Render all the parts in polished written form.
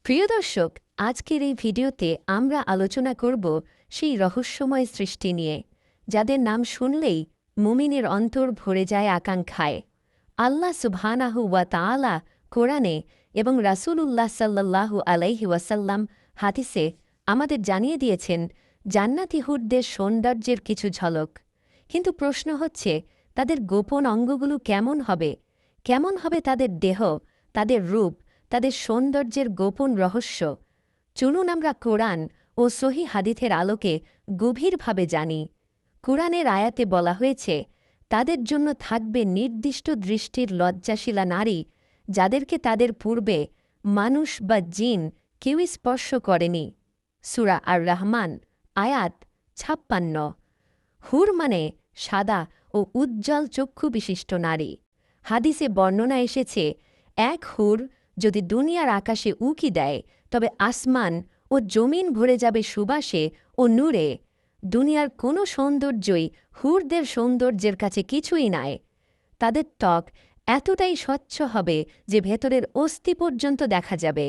প্রিয় দর্শক, আজকের এই ভিডিওতে আমরা আলোচনা করব সেই রহস্যময় সৃষ্টি নিয়ে, যাদের নাম শুনলেই মুমিনের অন্তর ভরে যায় আকাঙ্ক্ষায়। আল্লাহ সুবহানাহু ওয়া তাআলা কোরআনে এবং রাসূলুল্লাহ সাল্লাল্লাহু আলাইহি ওয়াসাল্লাম হাদিসে আমাদের জানিয়ে দিয়েছেন জান্নাতি হুরদের সৌন্দর্যের কিছু ঝলক। কিন্তু প্রশ্ন হচ্ছে, তাদের গোপন অঙ্গগুলো কেমন হবে? কেমন হবে তাদের দেহ, তাদের রূপ, তাদের সৌন্দর্যের গোপন রহস্য? চলুন আমরা কোরআন ও সহিহ হাদিসের আলোকে গভীরভাবে জানি। কোরআনের আয়াতে বলা হয়েছে, তাদের জন্য থাকবে নির্দিষ্ট দৃষ্টির লজ্জাশীলা নারী, যাদেরকে তাদের পূর্বে মানুষ বা জিন কেউই স্পর্শ করেনি। সূরা আর রহমান আয়াত ৫৬। হুর মানে সাদা ও উজ্জ্বল চক্ষু বিশিষ্ট নারী। হাদিসে বর্ণনা এসেছে, এক হুর যদি দুনিয়ার আকাশে উঁকি দেয়, তবে আসমান ও জমিন ভরে যাবে সুবাসে ও নূরে। দুনিয়ার কোনো সৌন্দর্যই হুরদের সৌন্দর্যের কাছে কিছুই নয়। তাদের ত্বক এতটাই স্বচ্ছ হবে যে ভেতরের অস্থি পর্যন্ত দেখা যাবে।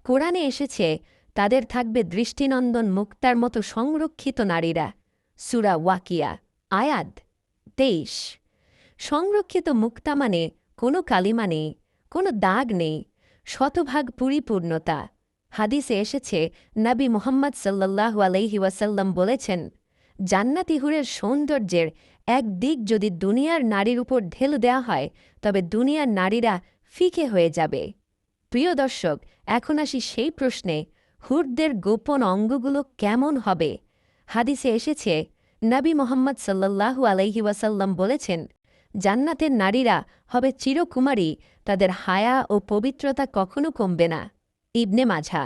কোরআনে এসেছে, তাদের থাকবে দৃষ্টিনন্দন মুক্তার মতো সংরক্ষিত নারীরা। সূরা ওয়াকিয়া আয়াত ২৩। সংরক্ষিত মুক্তা মানে কোনো কালিমা নেই, কোনো দাগ নেই, শতভাগ পরিপূর্ণতা। হাদিসে এসেছে, নবী মুহাম্মদ সাল্লাল্লাহু আলাইহি ওয়াসাল্লাম বলেছেন, জান্নাতি হুরের সৌন্দর্যের এক দিক যদি দুনিয়ার নারীর উপর ঢেলে দেওয়া হয়, তবে দুনিয়ার নারীরা ফিকে হয়ে যাবে। প্রিয় দর্শক, এখন আসি সেই প্রশ্নে, হুরদের গোপন অঙ্গগুলো কেমন হবে? হাদিসে এসেছে, নবী মুহাম্মদ সাল্লাল্লাহু আলাইহি ওয়াসাল্লাম বলেছেন, জান্নাতের নারীরা হবে চিরকুমারী, তাদের হায়া ও পবিত্রতা কখনো কমবে না। ইবনে মাঝা।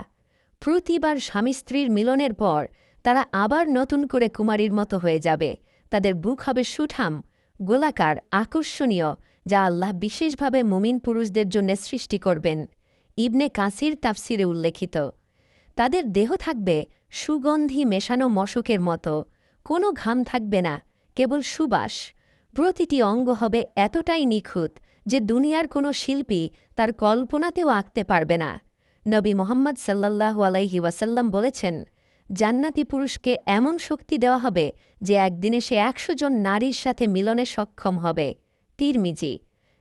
প্রতিবার স্বামী স্ত্রীর মিলনের পর তারা আবার নতুন করে কুমারীর মতো হয়ে যাবে। তাদের বুক হবে সুঠাম, গোলাকার, আকর্ষণীয়, যা আল্লাহ বিশেষভাবে মুমিন পুরুষদের জন্য সৃষ্টি করবেন। ইবনে কাসির তাফসিরে উল্লেখিত। তাদের দেহ থাকবে সুগন্ধি মেশানো মশকের মতো, কোনো ঘাম থাকবে না, কেবল সুবাস। প্রতিটি অঙ্গ হবে এতটাই নিখুঁত যে দুনিয়ার কোনো শিল্পী তার কল্পনাতেও আঁকতে পারবে না। নবী মুহাম্মদ সাল্লাল্লাহু আলাইহি ওয়াসাল্লাম বলেছেন, জান্নাতি পুরুষকে এমন শক্তি দেওয়া হবে যে একদিনে সে ১০০ জন নারীর সাথে মিলনে সক্ষম হবে। তিরমিজি।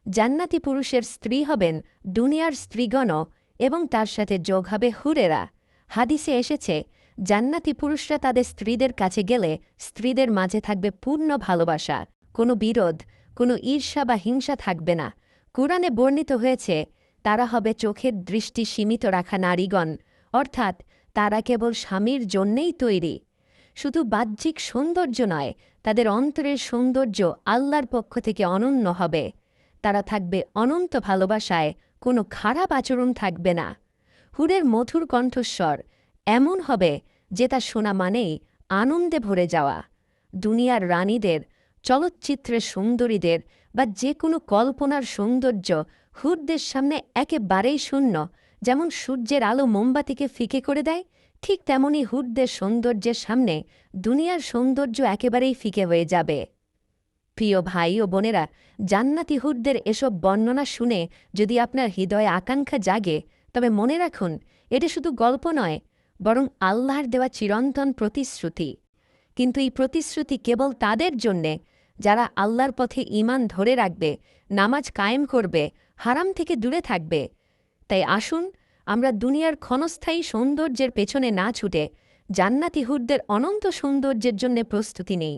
জান্নাতি পুরুষের স্ত্রী হবেন দুনিয়ার স্ত্রীগণও এবং তার সাথে যোগ হবে হুরেরা। হাদিসে এসেছে, জান্নাতি পুরুষরা তাদের স্ত্রীদের কাছে গেলে স্ত্রীদের মাঝে থাকবে পূর্ণ ভালোবাসা, কোনো বিরোধ, কোনো ঈর্ষা বা হিংসা থাকবে না। কুরআনে বর্ণিত হয়েছে, তারা হবে চোখের দৃষ্টি সীমিত রাখা নারীগণ, অর্থাৎ তারা কেবল স্বামীর জন্যেই তৈরি। শুধু বাহ্যিক সৌন্দর্য নয়, তাদের অন্তরের সৌন্দর্য আল্লাহর পক্ষ থেকে অনন্য হবে। তারা থাকবে অনন্ত ভালোবাসায়, কোনো খারাপ আচরণ থাকবে না। হুরের মধুর কণ্ঠস্বর এমন হবে যে তা শোনা মানেই আনন্দে ভরে যাওয়া। দুনিয়ার রানীদের, চলচ্চিত্রের সুন্দরীদের বা যে কোনো কল্পনার সৌন্দর্য হুরদের সামনে একেবারেই শূন্য। যেমন সূর্যের আলো মোমবাতিকে ফিকে করে দেয়, ঠিক তেমনি হুরদের সৌন্দর্যের সামনে দুনিয়ার সৌন্দর্য একেবারেই ফিকে হয়ে যাবে। প্রিয় ভাই ও বোনেরা, জান্নাতি হুরদের এসব বর্ণনা শুনে যদি আপনার হৃদয়ে আকাঙ্ক্ষা জাগে, তবে মনে রাখুন, এটা শুধু গল্প নয়, বরং আল্লাহর দেওয়া চিরন্তন প্রতিশ্রুতি। কিন্তু এই প্রতিশ্রুতি কেবল তাদের জন্যে যারা আল্লাহর পথে ঈমান ধরে রাখবে, নামাজ কায়েম করবে, হারাম থেকে দূরে থাকবে। তাই আসুন, আমরা দুনিয়ার ক্ষণস্থায়ী সৌন্দর্যের পেছনে না ছুটে জান্নাতি হুরদের অনন্ত সৌন্দর্যের জন্য প্রস্তুতি নেই।